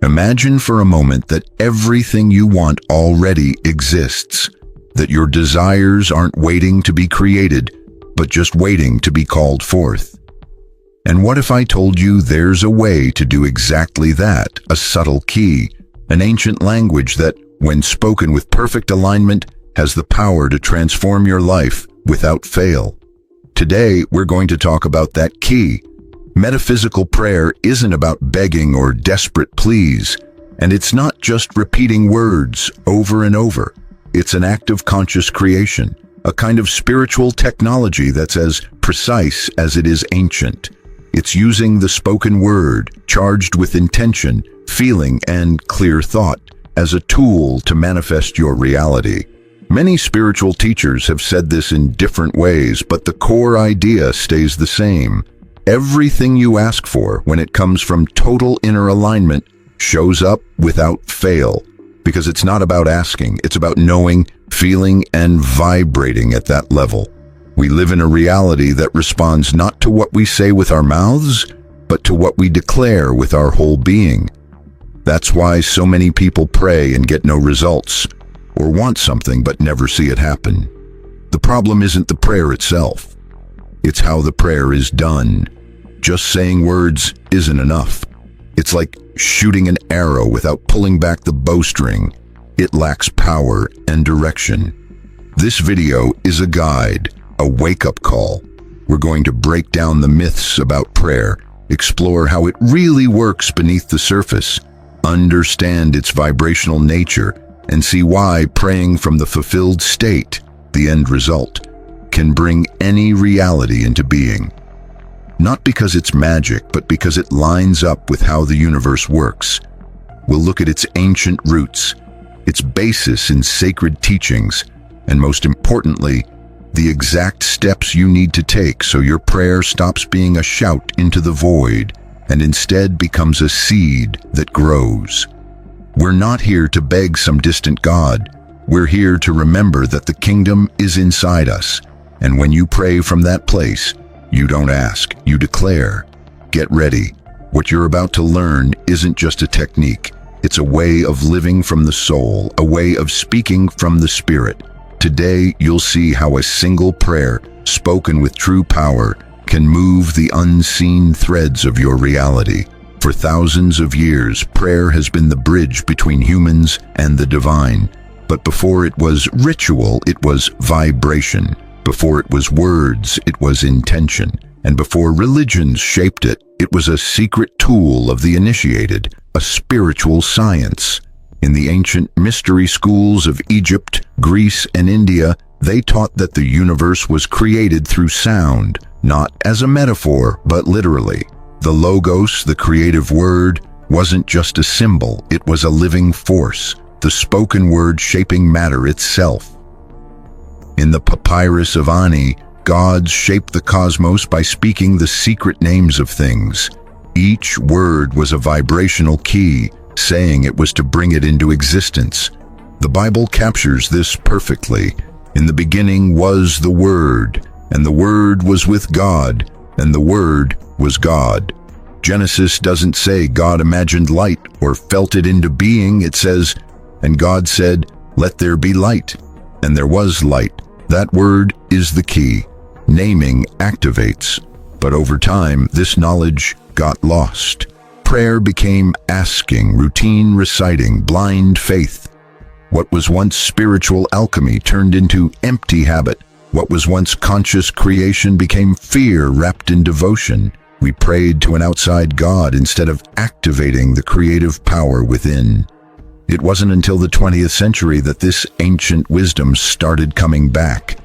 Imagine for a moment that everything you want already exists, that your desires aren't waiting to be created, but just waiting to be called forth. And what if I told you there's a way to do exactly that, a subtle key, an ancient language that, when spoken with perfect alignment, has the power to transform your life without fail? Today, we're going to talk about that key. Metaphysical prayer isn't about begging or desperate pleas, and it's not just repeating words over and over. It's an act of conscious creation, a kind of spiritual technology that's as precise as it is ancient. It's using the spoken word, charged with intention, feeling, and clear thought, as a tool to manifest your reality. Many spiritual teachers have said this in different ways, but the core idea stays the same. Everything you ask for, when it comes from total inner alignment, shows up without fail. Because it's not about asking, it's about knowing, feeling, and vibrating at that level. We live in a reality that responds not to what we say with our mouths, but to what we declare with our whole being. That's why so many people pray and get no results, or want something but never see it happen. The problem isn't the prayer itself. It's how the prayer is done. Just saying words isn't enough. It's like shooting an arrow without pulling back the bowstring. It lacks power and direction. This video is a guide, a wake-up call. We're going to break down the myths about prayer, explore how it really works beneath the surface, understand its vibrational nature, and see why praying from the fulfilled state, the end result, can bring any reality into being. Not because it's magic, but because it lines up with how the universe works. We'll look at its ancient roots, its basis in sacred teachings, and most importantly, the exact steps you need to take so your prayer stops being a shout into the void and instead becomes a seed that grows. We're not here to beg some distant God. We're here to remember that the kingdom is inside us, and when you pray from that place, you don't ask, you declare. Get ready. What you're about to learn isn't just a technique. It's a way of living from the soul, a way of speaking from the spirit. Today, you'll see how a single prayer, spoken with true power, can move the unseen threads of your reality. For thousands of years, prayer has been the bridge between humans and the divine. But before it was ritual, it was vibration. Before it was words, it was intention. And before religions shaped it, it was a secret tool of the initiated, a spiritual science. In the ancient mystery schools of Egypt, Greece, and India, they taught that the universe was created through sound, not as a metaphor, but literally. The logos, the creative word, wasn't just a symbol, it was a living force, the spoken word shaping matter itself. In the papyrus of Ani, gods shaped the cosmos by speaking the secret names of things. Each word was a vibrational key, saying it was to bring it into existence. The Bible captures this perfectly. In the beginning was the Word, and the Word was with God, and the Word was God. Genesis doesn't say God imagined light or felt it into being. It says, "And God said, 'Let there be light.' And there was light." That word is the key. Naming activates. But over time, this knowledge got lost. Prayer became asking, routine reciting, blind faith. What was once spiritual alchemy turned into empty habit. What was once conscious creation became fear wrapped in devotion. We prayed to an outside God instead of activating the creative power within. It wasn't until the 20th century that this ancient wisdom started coming back.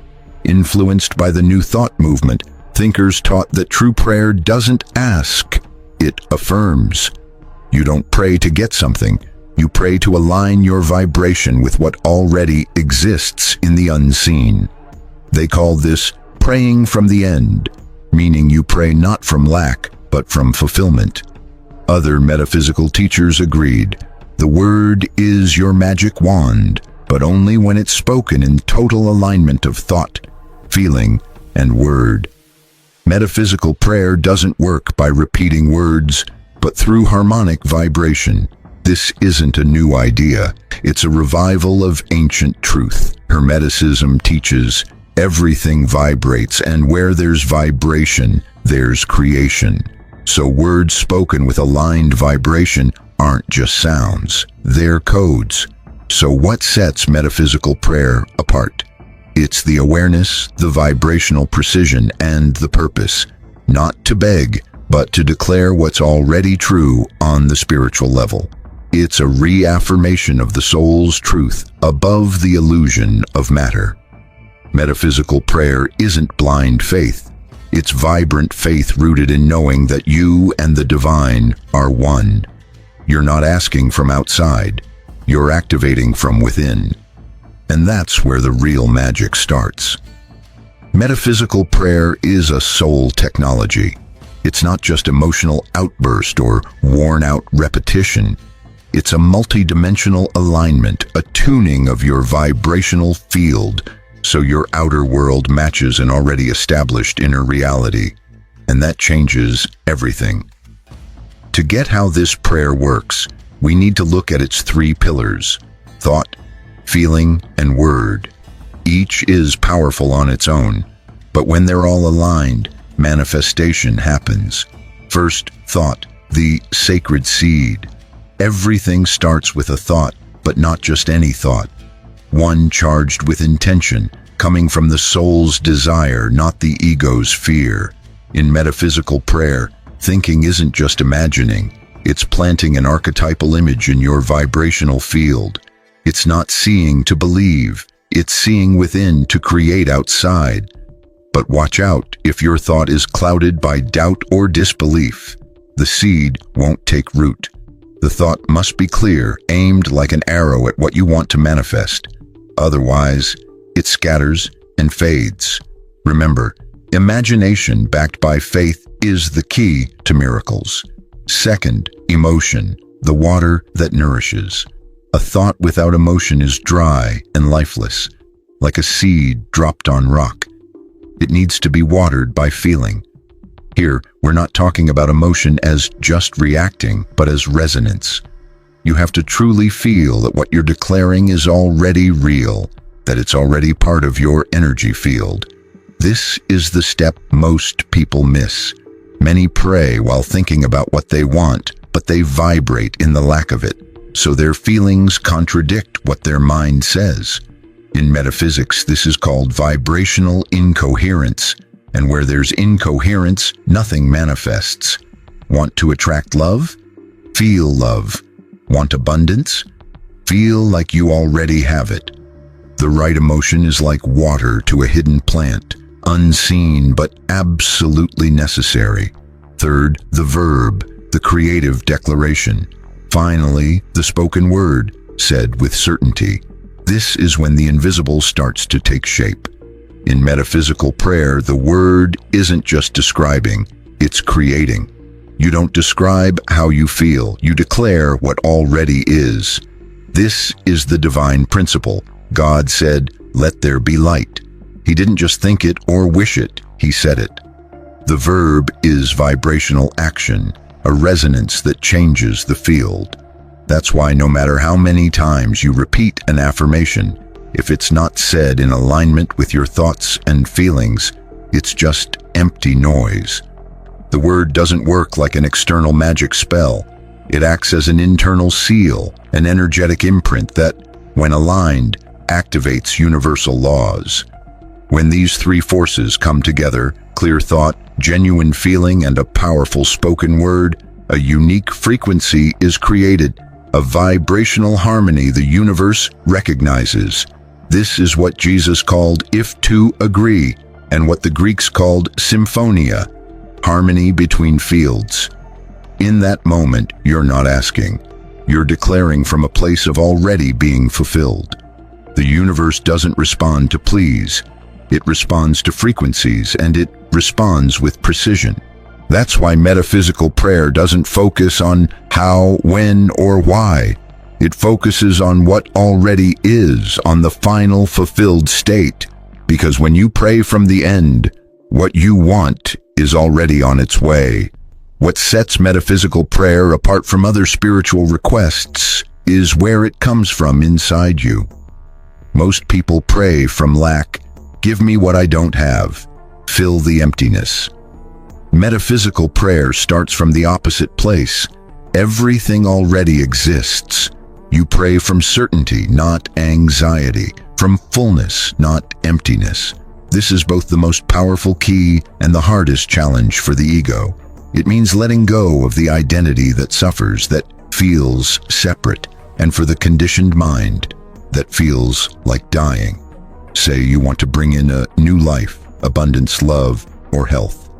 Influenced by the New Thought movement, thinkers taught that true prayer doesn't ask, it affirms. You don't pray to get something, you pray to align your vibration with what already exists in the unseen. They call this praying from the end, meaning you pray not from lack, but from fulfillment. Other metaphysical teachers agreed. The word is your magic wand, but only when it's spoken in total alignment of thought, feeling, and word. Metaphysical prayer doesn't work by repeating words, but through harmonic vibration. This isn't a new idea. It's a revival of ancient truth. Hermeticism teaches everything vibrates, and where there's vibration, there's creation. So words spoken with aligned vibration aren't just sounds, they're codes. So what sets metaphysical prayer apart? It's the awareness, the vibrational precision, and the purpose. Not to beg, but to declare what's already true on the spiritual level. It's a reaffirmation of the soul's truth above the illusion of matter. Metaphysical prayer isn't blind faith. It's vibrant faith rooted in knowing that you and the divine are one. You're not asking from outside. You're activating from within. And that's where the real magic starts. Metaphysical prayer is a soul technology. It's not just emotional outburst or worn-out repetition. It's a multidimensional alignment, a tuning of your vibrational field, so your outer world matches an already established inner reality. And that changes everything. To get how this prayer works, we need to look at its three pillars: thought, feeling, and word. Each is powerful on its own, but when they're all aligned, manifestation happens. First, thought, the sacred seed. Everything starts with a thought, but not just any thought. One charged with intention, coming from the soul's desire, not the ego's fear. In metaphysical prayer, thinking isn't just imagining. It's planting an archetypal image in your vibrational field. It's not seeing to believe. It's seeing within to create outside. But watch out if your thought is clouded by doubt or disbelief. The seed won't take root. The thought must be clear, aimed like an arrow at what you want to manifest. Otherwise, it scatters and fades. Remember, imagination backed by faith is the key to miracles. Second, emotion, the water that nourishes. A thought without emotion is dry and lifeless, like a seed dropped on rock. It needs to be watered by feeling. Here, we're not talking about emotion as just reacting, but as resonance. You have to truly feel that what you're declaring is already real, that it's already part of your energy field. This is the step most people miss. Many pray while thinking about what they want, but they vibrate in the lack of it, so their feelings contradict what their mind says. In metaphysics, this is called vibrational incoherence, and where there's incoherence, nothing manifests. Want to attract love? Feel love. Want abundance? Feel like you already have it. The right emotion is like water to a hidden plant, unseen but absolutely necessary. Third, the verb, the creative declaration. Finally, the spoken word, said with certainty. This is when the invisible starts to take shape. In metaphysical prayer, the word isn't just describing, it's creating. You don't describe how you feel, you declare what already is. This is the divine principle. God said, "Let there be light." He didn't just think it or wish it, he said it. The verb is vibrational action, a resonance that changes the field. That's why no matter how many times you repeat an affirmation, if it's not said in alignment with your thoughts and feelings, it's just empty noise. The word doesn't work like an external magic spell. It acts as an internal seal, an energetic imprint that, when aligned, activates universal laws. When these three forces come together, clear thought, genuine feeling, and a powerful spoken word, a unique frequency is created, a vibrational harmony the universe recognizes. This is what Jesus called if two agree, and what the Greeks called symphonia, harmony between fields. In that moment, you're not asking. You're declaring from a place of already being fulfilled. The universe doesn't respond to pleas. It responds to frequencies, and it responds with precision. That's why metaphysical prayer doesn't focus on how, when, or why. It focuses on what already is, on the final fulfilled state. Because when you pray from the end, what you want is already on its way. What sets metaphysical prayer apart from other spiritual requests is where it comes from inside you. Most people pray from lack. Give me what I don't have. Fill the emptiness. Metaphysical prayer starts from the opposite place. Everything already exists. You pray from certainty, not anxiety, from fullness, not emptiness. This is both the most powerful key and the hardest challenge for the ego. It means letting go of the identity that suffers, that feels separate, and for the conditioned mind that feels like dying. Say you want to bring in a new life, abundance, love, or health.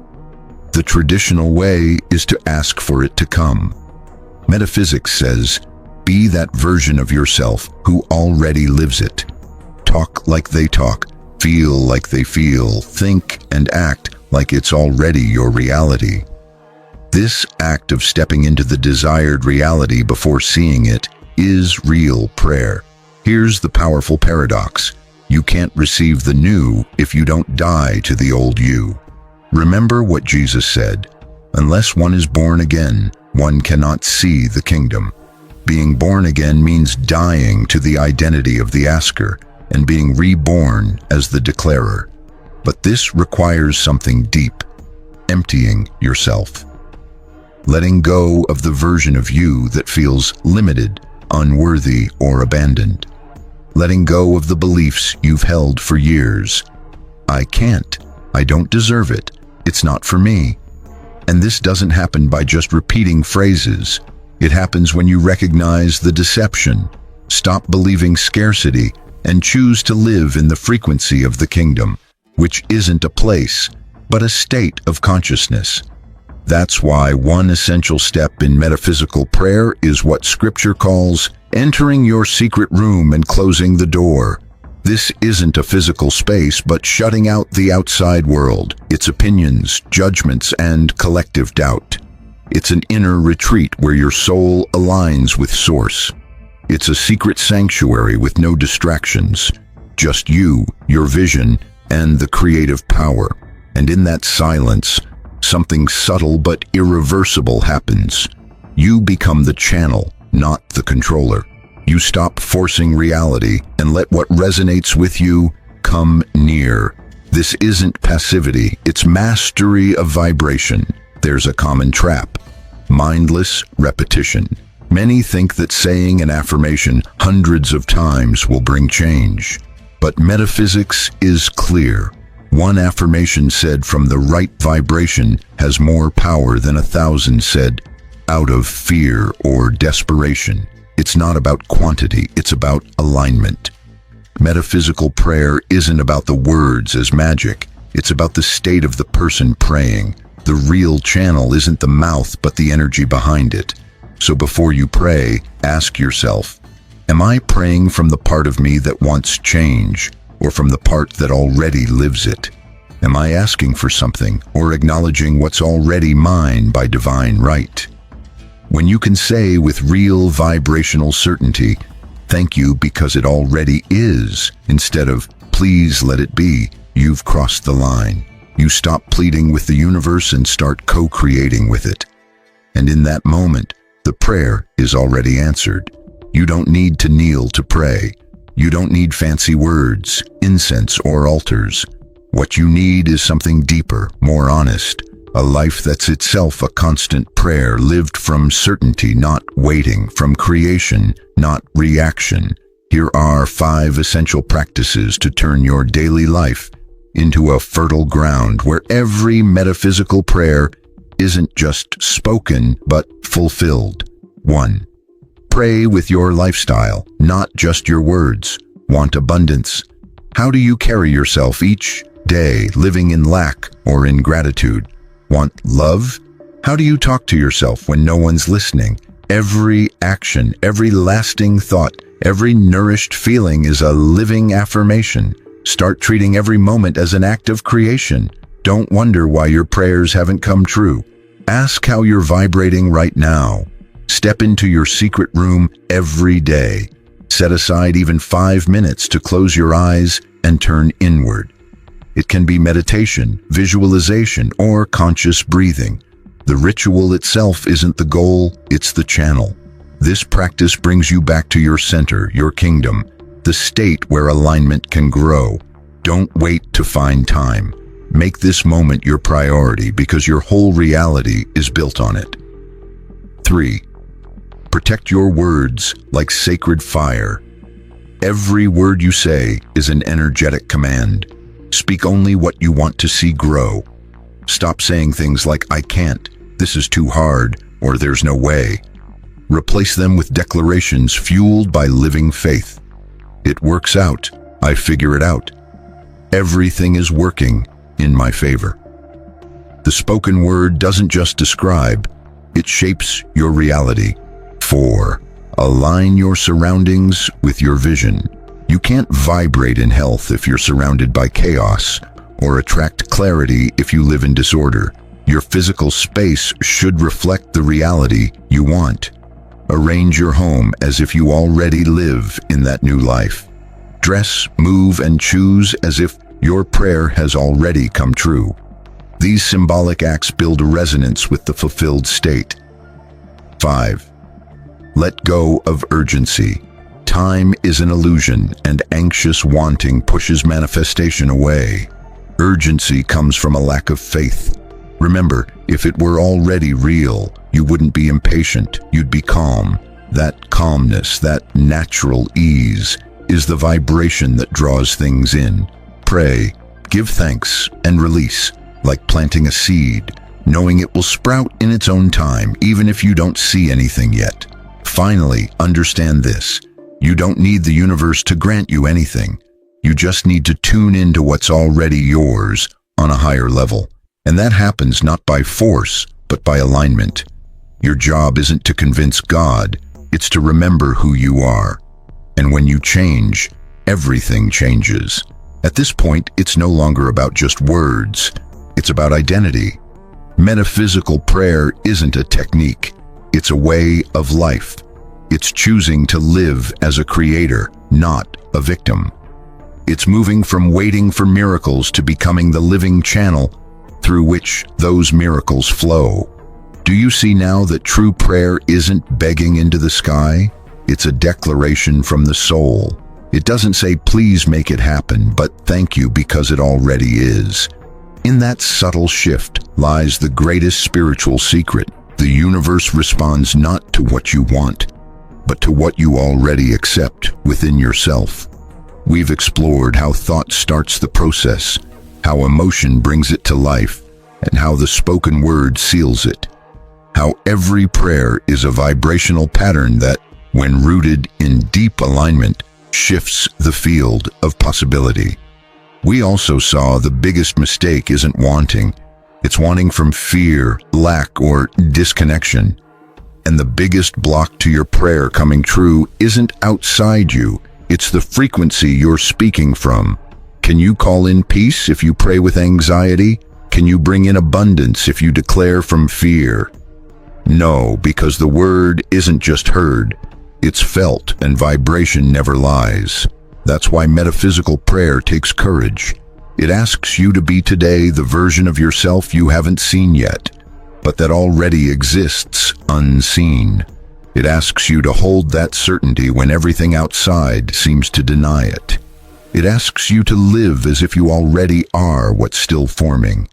The traditional way is to ask for it to come. Metaphysics says, be that version of yourself who already lives it. Talk like they talk, feel like they feel, think and act like it's already your reality. This act of stepping into the desired reality before seeing it is real prayer. Here's the powerful paradox. You can't receive the new if you don't die to the old you. Remember what Jesus said, unless one is born again, one cannot see the kingdom. Being born again means dying to the identity of the asker and being reborn as the declarer. But this requires something deep, emptying yourself. Letting go of the version of you that feels limited, unworthy, or abandoned. Letting go of the beliefs you've held for years. I can't. I don't deserve it. It's not for me. And this doesn't happen by just repeating phrases. It happens when you recognize the deception, stop believing scarcity, and choose to live in the frequency of the kingdom, which isn't a place, but a state of consciousness. That's why one essential step in metaphysical prayer is what Scripture calls entering your secret room and closing the door. This isn't a physical space, but shutting out the outside world, its opinions, judgments, and collective doubt. It's an inner retreat where your soul aligns with Source. It's a secret sanctuary with no distractions, just you, your vision, and the creative power. And in that silence, something subtle but irreversible happens. You become the channel, not the controller. You stop forcing reality and let what resonates with you come near. This isn't passivity, it's mastery of vibration. There's a common trap: mindless repetition. Many think that saying an affirmation hundreds of times will bring change. But metaphysics is clear. One affirmation said from the right vibration has more power than 1,000 said out of fear or desperation. It's not about quantity, it's about alignment. Metaphysical prayer isn't about the words as magic. It's about the state of the person praying. The real channel isn't the mouth, but the energy behind it. So before you pray, ask yourself, am I praying from the part of me that wants change, or from the part that already lives it? Am I asking for something, or acknowledging what's already mine by divine right? When you can say with real vibrational certainty, thank you because it already is, instead of please let it be, you've crossed the line. You stop pleading with the universe and start co-creating with it. And in that moment, the prayer is already answered. You don't need to kneel to pray. You don't need fancy words, incense, or altars. What you need is something deeper, more honest. A life that's itself a constant prayer, lived from certainty, not waiting, from creation, not reaction. Here are 5 essential practices to turn your daily life into a fertile ground where every metaphysical prayer isn't just spoken, but fulfilled. 1. Pray with your lifestyle, not just your words. Want abundance? How do you carry yourself each day, living in lack or in gratitude? Want love? How do you talk to yourself when no one's listening? Every action, every lasting thought, every nourished feeling is a living affirmation. Start treating every moment as an act of creation. Don't wonder why your prayers haven't come true. Ask how you're vibrating right now. Step into your secret room every day. Set aside even 5 minutes to close your eyes and turn inward. It can be meditation, visualization, or conscious breathing. The ritual itself isn't the goal, it's the channel. This practice brings you back to your center, your kingdom, the state where alignment can grow. Don't wait to find time. Make this moment your priority because your whole reality is built on it. 3. Protect your words like sacred fire. Every word you say is an energetic command. Speak only what you want to see grow. Stop saying things like, "I can't," "This is too hard," or "There's no way." Replace them with declarations fueled by living faith. "It works out. I figure it out. Everything is working in my favor." The spoken word doesn't just describe, it shapes your reality. 4. Align your surroundings with your vision. You can't vibrate in health if you're surrounded by chaos, or attract clarity if you live in disorder. Your physical space should reflect the reality you want. Arrange your home as if you already live in that new life. Dress, move, and choose as if your prayer has already come true. These symbolic acts build a resonance with the fulfilled state. 5. Let go of urgency. Time is an illusion, and anxious wanting pushes manifestation away. Urgency comes from a lack of faith. Remember, if it were already real, you wouldn't be impatient, you'd be calm. That calmness, that natural ease, is the vibration that draws things in. Pray, give thanks, and release, like planting a seed, knowing it will sprout in its own time, even if you don't see anything yet. Finally, understand this. You don't need the universe to grant you anything. You just need to tune into what's already yours on a higher level. And that happens not by force, but by alignment. Your job isn't to convince God, it's to remember who you are. And when you change, everything changes. At this point, it's no longer about just words, it's about identity. Metaphysical prayer isn't a technique, it's a way of life. It's choosing to live as a creator, not a victim. It's moving from waiting for miracles to becoming the living channel through which those miracles flow. Do you see now that true prayer isn't begging into the sky? It's a declaration from the soul. It doesn't say, "Please make it happen," but "Thank you because it already is." In that subtle shift lies the greatest spiritual secret. The universe responds not to what you want, but to what you already accept within yourself. We've explored how thought starts the process, how emotion brings it to life, and how the spoken word seals it. How every prayer is a vibrational pattern that, when rooted in deep alignment, shifts the field of possibility. We also saw the biggest mistake isn't wanting. It's wanting from fear, lack, or disconnection. And the biggest block to your prayer coming true isn't outside you, it's the frequency you're speaking from. Can you call in peace if you pray with anxiety? Can you bring in abundance if you declare from fear? No, because the word isn't just heard, it's felt, and vibration never lies. That's why metaphysical prayer takes courage. It asks you to be today the version of yourself you haven't seen yet, but that already exists unseen. It asks you to hold that certainty when everything outside seems to deny it. It asks you to live as if you already are what's still forming.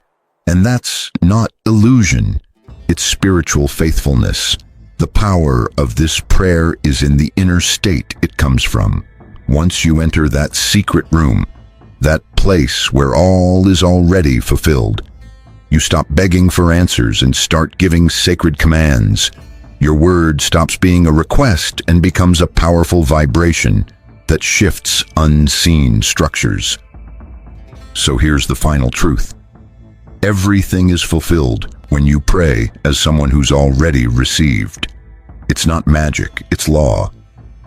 And that's not illusion, it's spiritual faithfulness. The power of this prayer is in the inner state it comes from. Once you enter that secret room, that place where all is already fulfilled, you stop begging for answers and start giving sacred commands. Your word stops being a request and becomes a powerful vibration that shifts unseen structures. So here's the final truth. Everything is fulfilled when you pray as someone who's already received. It's not magic, it's law.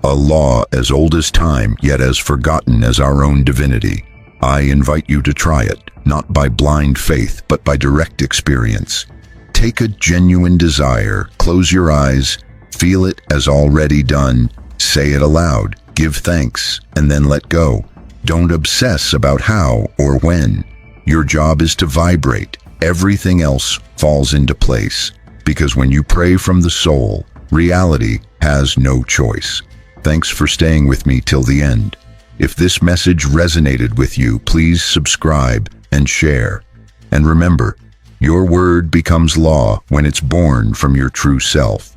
A law as old as time, yet as forgotten as our own divinity. I invite you to try it, not by blind faith, but by direct experience. Take a genuine desire, close your eyes, feel it as already done, say it aloud, give thanks, and then let go. Don't obsess about how or when. Your job is to vibrate. everything else falls into place. Because when you pray from the soul, reality has no choice. Thanks for staying with me till the end. If this message resonated with you, please subscribe and share. And remember, your word becomes law when it's born from your true self.